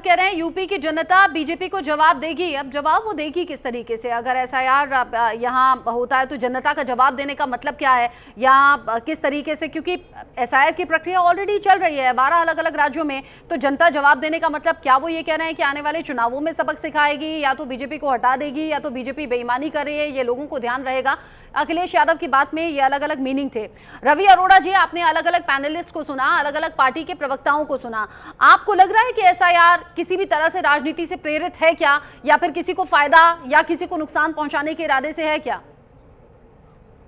कह रहे हैं यूपी की जनता बीजेपी को जवाब देगी। अब जवाब वो देगी किस तरीके से? अगर एसआईआर यहाँ होता है तो जनता का जवाब देने का मतलब क्या है, या किस तरीके से? क्योंकि एसआईआर की प्रक्रिया ऑलरेडी चल रही है 12 अलग अलग राज्यों में, तो जनता जवाब देने का मतलब क्या वो ये कह रहे हैं कि आने वाले चुनावों में सबक सिखाएगी, या तो बीजेपी को हटा देगी, या तो बीजेपी बेईमानी कर रही है, ये लोगों को ध्यान रहेगा। अखिलेश यादव की बात में ये अलग अलग मीनिंग थे। रवि अरोड़ा जी, आपने अलग अलग पैनलिस्ट को सुना, अलग अलग पार्टी के प्रवक्ताओं को सुना। आपको लग रहा है कि एसआईआर किसी भी तरह से राजनीति से प्रेरित है क्या, या फिर किसी को फायदा या किसी को नुकसान पहुंचाने के इरादे से है क्या?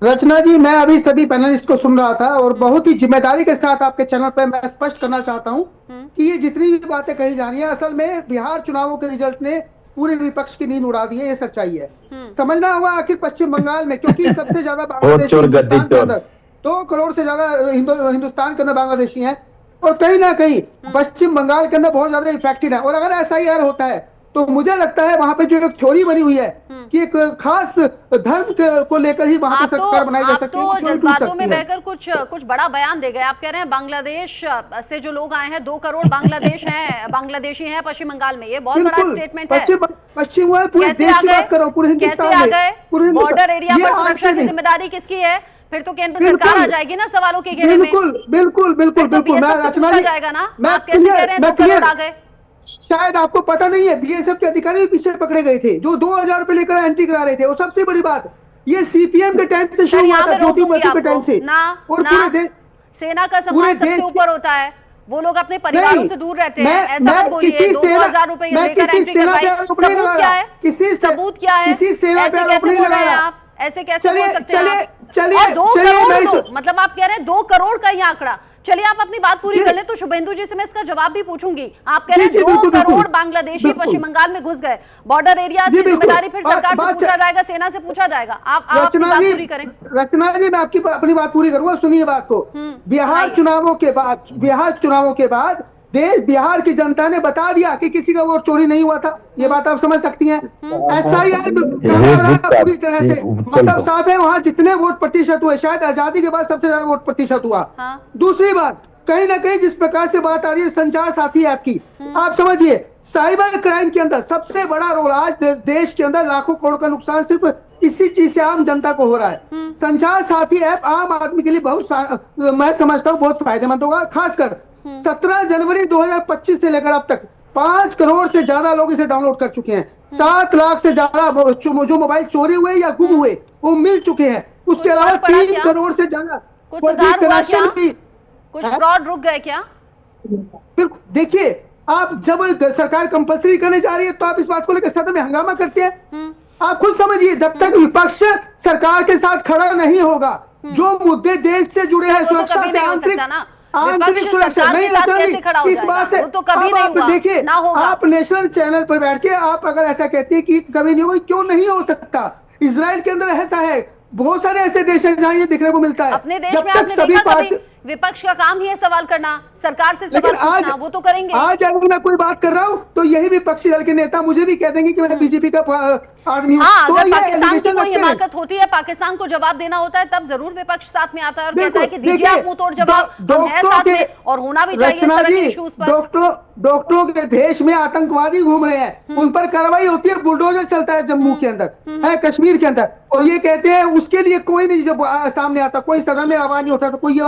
रचना जी, मैं अभी सभी पैनलिस्ट को सुन रहा था और बहुत ही जिम्मेदारी के साथ आपके चैनल पर मैं स्पष्ट करना चाहता हूं कि ये जितनी भी बातें कही जा रही है, असल में बिहार चुनावों के रिजल्ट ने पूरे विपक्ष की नींद उड़ा दी है। ये सच्चाई है। समझना होगा आखिर पश्चिम बंगाल में, क्योंकि सबसे ज्यादा बांग्लादेशी हिंदुस्तान के अंदर 2 करोड़ से ज्यादा हिंदुस्तान के अंदर बांग्लादेशी हैं, और कहीं ना कहीं पश्चिम बंगाल के अंदर बहुत ज्यादा इफेक्टेड है। और अगर एसआईआर होता है तो मुझे लगता है वहां पे जो एक थ्योरी बनी हुई है कि एक खास धर्म को लेकर ही वहां पे सरकार बनाई जा सकती है। तो जज्बातों में बहकर कुछ बड़ा बयान दे गए। आप कह रहे हैं बांग्लादेश से जो लोग आए हैं 2 करोड़ बांग्लादेशी हैं पश्चिम बंगाल में, ये बहुत बड़ा स्टेटमेंट है। पश्चिम पूरे देश की बात करो, पूरे हिंदुस्तान में बॉर्डर एरिया पर सुरक्षा की जिम्मेदारी किसकी है? फिर तो केंद्र सरकार आ जाएगी ना सवालों के घेरे में। बिल्कुल पूछा जाएगा ना, आप कैसे कह रहे हैं 2 करोड़ आ गए? शायद आपको पता नहीं है, बीएसएफ के अधिकारी भी पीछे पकड़े गए थे जो 2000 रुपए लेकर एंट्री करा रहे थे। और सबसे बड़ी बात, ये सीपीएम के टाइम से शुरू हुआ था, ज्योति बसु के टाइम से। और पूरे देश, सेना का सम्मान सबसे ऊपर होता है। वो लोग अपने परिवारों से दूर रहते हैं, ऐसा मत बोलिए। 2000 रुपए लेकर एंट्री करवाई, सबूत क्या है? सबूत क्या है? ऐसे कैसे बोल रहे हैं आप? ऐसे कैसे बोल सकते हैं? चलिए 2 करोड़, मतलब आप कह रहे हैं 2 करोड़ का ही आंकड़ा। चलिए आप अपनी बात पूरी कर ले, तो शुभेंदु जी से मैं इसका जवाब भी पूछूंगी। आप कह रहे हैं 2 करोड़ बांग्लादेशी पश्चिम बंगाल में घुस गए, बॉर्डर एरिया की जिम्मेदारी फिर सरकार से पूछा जाएगा, सेना से पूछा जाएगा। आप अपनी बात पूरी करें। रचना जी, मैं आपकी अपनी बात पूरी करूंगा, सुनिए बात को। बिहार चुनावों के बाद बिहार की जनता ने बता दिया कि किसी का वोट चोरी नहीं हुआ था। ये बात आप समझ सकती हैं। एसआईआर पूरी तरह से मतलब साफ है, वहां जितने वोट प्रतिशत हुए, शायद आजादी के बाद सबसे ज्यादा वोट प्रतिशत हुआ। दूसरी बात, कहीं ना कहीं जिस प्रकार से बात आ रही है संचार साथी ऐप की, आप समझिए साइबर क्राइम के अंदर सबसे बड़ा रोल आज देश के अंदर लाखों करोड़ का नुकसान सिर्फ इसी चीज से आम जनता को हो रहा है। संचार साथी ऐप आम आदमी के लिए मैं समझता हूँ बहुत फायदेमंद होगा। खासकर 17 जनवरी 2025 से लेकर अब तक 5 करोड़ से ज्यादा लोग इसे डाउनलोड कर चुके हैं। 7 लाख से ज्यादा जो मोबाइल चोरी हुए या गुम हुए वो मिल चुके हैं। उसके अलावा 3 करोड़ से ज्यादा कनेक्शन भी। कुछ फ्रॉड रुक गए क्या? बिल्कुल। देखिए, आप जब सरकार कंपलसरी करने जा रही है तो आप इस बात को लेकर सदन में हंगामा करते हैं। आप खुद समझिए, जब तक विपक्ष सरकार के साथ खड़ा नहीं होगा, जो मुद्दे देश से जुड़े हैं, सुरक्षा से आंतरिक सुरक्षा नहीं, इस बात से तो कभी नहीं हुआ। देखिए, आप नेशनल चैनल पर बैठ के आप अगर ऐसा कहते हैं कि कभी नहीं होगा, क्यों नहीं हो सकता? इजराइल के अंदर ऐसा है, बहुत सारे ऐसे देश हैं जहां ये देखने को मिलता है। अपने देश में आपने देखा कभी विपक्ष का काम ही है सवाल करना, सरकार से सवाल पूछना, वो तो करेंगे। आज अगर मैं कोई बात कर रहा हूँ तो यही विपक्षी दल के नेता मुझे भी कह देंगे कि मैं बीजेपी का आदमी हूँ। हाँ, अगर पाकिस्तान की कोई हिमाकत होती है, पाकिस्तान को जवाब देना होता है, तब जरूर विपक्ष साथ में आता है और कहता है कि दीजिए आप मुंह तोड़ जवाब, हम हैं साथ में और होना भी चाहिए इस तरह के इश्यूज पर। डॉक्टरों के भेष में आतंकवादी घूम रहे हैं, उन पर कार्रवाई होती है, बुलडोजर चलता है जम्मू के अंदर, है कश्मीर के अंदर, और ये कहते हैं उसके लिए कोई नहीं जब सामने आता, कोई सदन में आवाज नहीं उठाता, कोई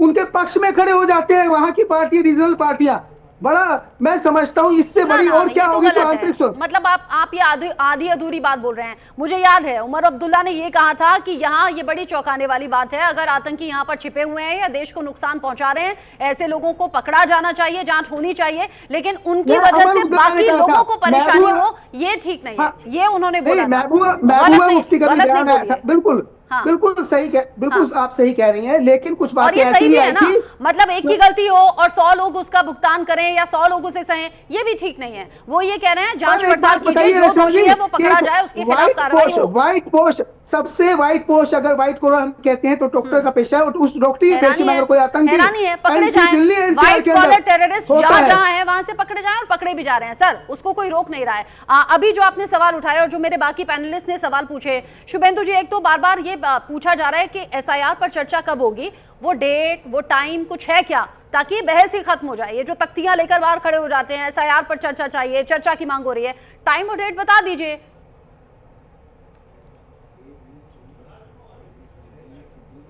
उनके पक्ष में खड़े हो जाते हैं वहां की पार्टी, रीजनल पार्टियां। बड़ा मैं समझता हूँ इससे बड़ी और क्या होगी तो आंतरिक सुरक्षा। मतलब आप ये आधी अधूरी बात बोल रहे हैं। मुझे याद है उमर अब्दुल्ला ने ये कहा था कि यहाँ ये बड़ी चौंकाने वाली बात है, अगर आतंकी यहाँ पर छिपे हुए हैं या देश को नुकसान पहुंचा रहे हैं, ऐसे लोगों को पकड़ा जाना चाहिए, जांच होनी चाहिए, लेकिन उनकी वजह से बाकी लोगों को परेशानी हो, ये ठीक नहीं है। ये उन्होंने बोला। महबूबा मुफ्ती का भी बयान आया था। बिल्कुल बिल्कुल सही बिल्कुल आप सही कह रही हैं, लेकिन कुछ बातें ऐसी भी आई थी, मतलब एक की गलती हो और 100 लोग उसका भुगतान करें या 100 लोग उसे सहें, ये भी ठीक नहीं है। वो ये कह रहे हैं जांच पड़ताल कीजिए, जो दोषी है वो पकड़ा जाए, उसके खिलाफ कार्रवाई हो। व्हाइट पोस्ट, सबसे व्हाइट पोस्ट, अगर व्हाइट कॉलर हम कहते हैं तो डॉक्टर का पेशा है, और उस डॉक्टरी के पेशे में अगर कोई आतंकी पकड़े जाए, व्हाइट कॉलर टेररिस्ट जहां है वहां से पकड़े जाए, और पकड़े भी जा रहे हैं सर, उसको कोई रोक नहीं रहा है। अभी जो आपने सवाल उठाया और जो मेरे बाकी पैनलिस्ट ने सवाल पूछे, शुभेंदु जी, एक तो बार बार ये पूछा जा रहा है कि एसआईआर पर चर्चा कब होगी, वो डेट, वो टाइम कुछ है क्या, ताकि बहस ही खत्म हो जाए। ये जो तख्तियां लेकर बाहर खड़े हो जाते हैं, एसआईआर पर चर्चा चाहिए, चर्चा की मांग हो रही है, टाइम और डेट बता दीजिए।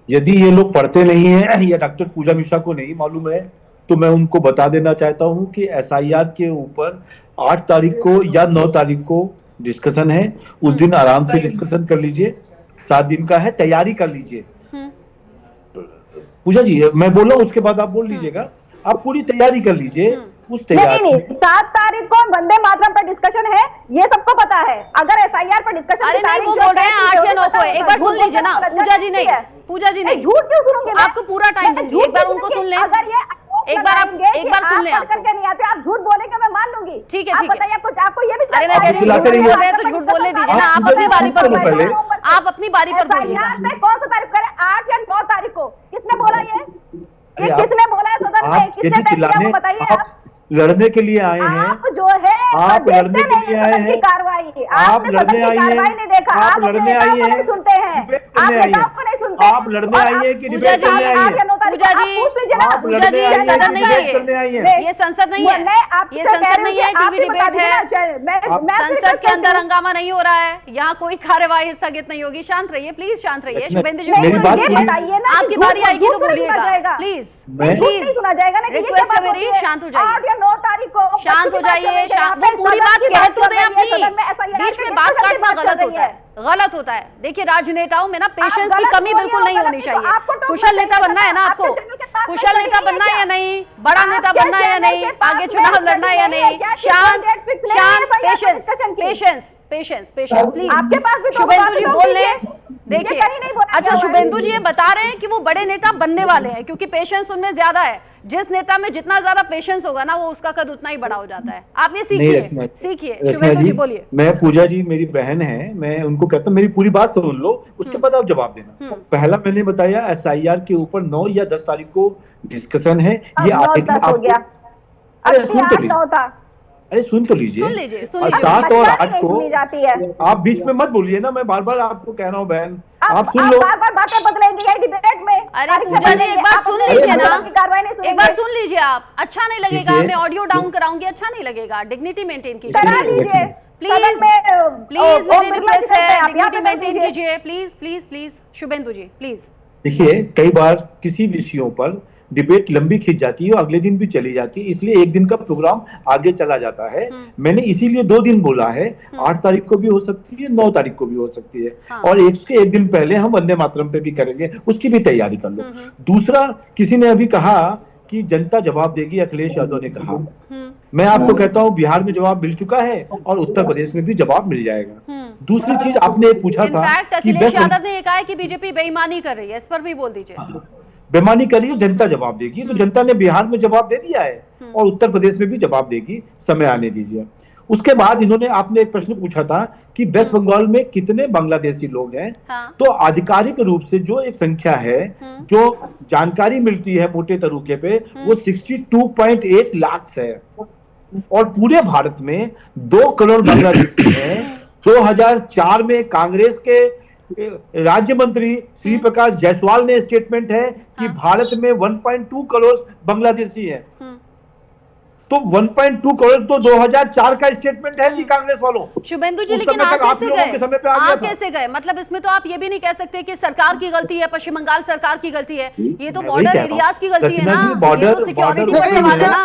यदि ये लोग पढ़ते नहीं है या डॉक्टर पूजा मिश्रा को नहीं मालूम है, तो मैं उनको बता देना चाहता हूं कि एसआईआर के ऊपर 8 तारीख को या 9 तारीख को डिस्कशन है। उस दिन आराम से डिस्कशन कर लीजिए, 7 दिन का है, तैयारी कर लीजिए। पूजा जी, मैं बोल रहा हूँ, उसके बाद आप बोल लीजिएगा। आप पूरी तैयारी कर लीजिए। उस तैयारी नहीं, 7 तारीख को वंदे मातरम पर डिस्कशन है, ये सबको पता है। अगर एसआईआर पर डिस्कशन, अरे नहीं, वो बोल रहे हैं 8 या 9 को। एक बार सुन लीजिए ना पूजा जी। नहीं पूजा जी, नहीं, झूठ क्यों सुनूंगी मैं? आपको पूरा टाइम दूंगी, एक बार उनको सुन लें। अगर ये एक बार सुन लें। आपको नहीं आते, आप झूठ बोलेंगे, मैं मान लूंगी। ठीक है, आप ठीक है। बताइए, आपको ये भी अरे मैं कह रही हूँ तो झूठ बोलने दीजिए ना। आप अपनी बारी पर बोलिए, आप अपनी बारी पर बोलिएगा। कौन सा तारीख करें, 8 या 9 तारीख को? किसने बोला ये किसने बोला है सदन में? किसने तय किया वो बताइए। आप लड़ने के लिए आए हैं, आप जो है आप लड़ने के लिए आए हैं, कार्रवाई आप लड़ने आई हैं, नहीं देखा, आप लड़ने आई हैं, सुनते हैं, डिबेट करने आई हैं, आप लड़ने आई हैं कि डिबेट करने आई हैं? पूजा जी, आप पूजा जी, ये सदन नहीं है, करने आई हैं? ये संसद नहीं है, ये संसद नहीं है, टीवी डिबेट है। संसद के अंदर हंगामा नहीं हो रहा है, यहाँ कोई कार्यवाही स्थगित नहीं होगी। शांत रहिए प्लीज, शांत रहिए। शुभेंदु जी, मेरी बात आपकी बारी आएगी तो बोलिएगा प्लीज। प्लीज सुना जाएगा ना। रिक्वेस्ट है मेरी, शांत हो जाइए, 8 या 9 तारीख को शांत हो जाइए। वो पूरी बात कह तो दें अपनी, बीच में बात काटना गलत होता है, गलत होता है। देखिए, राजनेताओं में ना पेशेंस की कमी बिल्कुल नहीं होनी चाहिए। कुशल नेता बनना है ना आपको, कुशल नेता बनना है या नहीं, बड़ा नेता बनना है या नहीं, आगे चुनाव लड़ना है या नहीं। शांत शांत, patience patience patience patience please. Shubhendu ji बोल रहे हैं, देखिए। अच्छा, शुभेंदु जी ये बता रहे हैं कि वो बड़े नेता बनने वाले हैं, क्योंकि पेशेंस उनमें ज्यादा है। जिस नेता में जितना ज्यादा पेशेंस होगा ना, वो उसका कद उतना ही बड़ा हो जाता है। आप ये सीखिए, सीखिए। शुभेंदु जी बोलिए। मैं, पूजा जी मेरी बहन है, मैं उनको कहता हूँ मेरी पूरी बात सुन लो, उसके बाद आप जवाब देना। पहला मैंने बताया एसआईआर के ऊपर 9 या 10 तारीख को डिस्कशन है। ये हो गया। अरे सुन तो लीजिए, अरे सुन तो लीजिए। 7 और 8 को आप बीच में मत बोलिए ना, मैं बार बार आपको कह रहा हूँ बहन, आप सुन लो। बार-बार बातें बदलेंगी ये डिबेट में। अरे पूजा जी, एक बार सुन लीजिए ना, एक बार सुन लीजिए आप। अच्छा नहीं लगेगा, मैं ऑडियो डाउन कराऊंगी, अच्छा नहीं लगेगा। डिग्निटी मेंटेन कीजिए प्लीज, प्लीज मेरी रिक्वेस्ट है, डिग्निटी मेंटेन कीजिए please please please. Shubhendu ji please. देखिए, कई बार किसी विषयों पर डिबेट लंबी खिंच जाती है और अगले दिन भी चली जाती है, इसलिए एक दिन का प्रोग्राम आगे चला जाता है। मैंने इसीलिए 2 दिन बोला है, 8 तारीख को भी हो सकती है, 9 तारीख को भी हो सकती है। हाँ। और एक दिन पहले हम वंदे मातरम पे भी करेंगे, उसकी भी तैयारी कर लो। दूसरा, किसी ने अभी कहा कि जनता जवाब देगी, अखिलेश यादव ने कहा। मैं आपको कहता हूँ बिहार में जवाब मिल चुका है और उत्तर प्रदेश में भी जवाब मिल जाएगा। दूसरी चीज आपने पूछा था कि अखिलेश यादव ने कहा है कि बीजेपी बेईमानी कर रही है, इस पर भी बोल दीजिए। बेईमानी करिए, जनता जवाब देगी। तो जनता ने बिहार में जवाब दे दिया है और उत्तर प्रदेश में भी जवाब देगी, समय आने दीजिए। उसके बाद इन्होंने, आपने एक प्रश्न पूछा था कि वेस्ट बंगाल में कितने बांग्लादेशी लोग हैं। हाँ। तो आधिकारिक रूप से जो एक संख्या है, जो जानकारी मिलती है मोटे तरीके पे, वो 62.8 लाख है। और पूरे भारत में 2 करोड़ बांग्लादेशी हैं। 2004 में कांग्रेस के राज्य मंत्री श्री प्रकाश जायसवाल ने स्टेटमेंट है कि भारत में 1.2 करोड़ बांग्लादेशी हैं। तो 1.2 करोड़ तो 2004 का स्टेटमेंट है जी कांग्रेस वालों। शुभेंदु जी, लेकिन आप कैसे गए? मतलब इसमें तो आप ये भी नहीं कह सकते कि सरकार की गलती है, पश्चिम बंगाल सरकार की गलती है। ये तो बॉर्डर एरियाज की गलती है ना, ये तो सिक्योरिटी का सवाल है ना।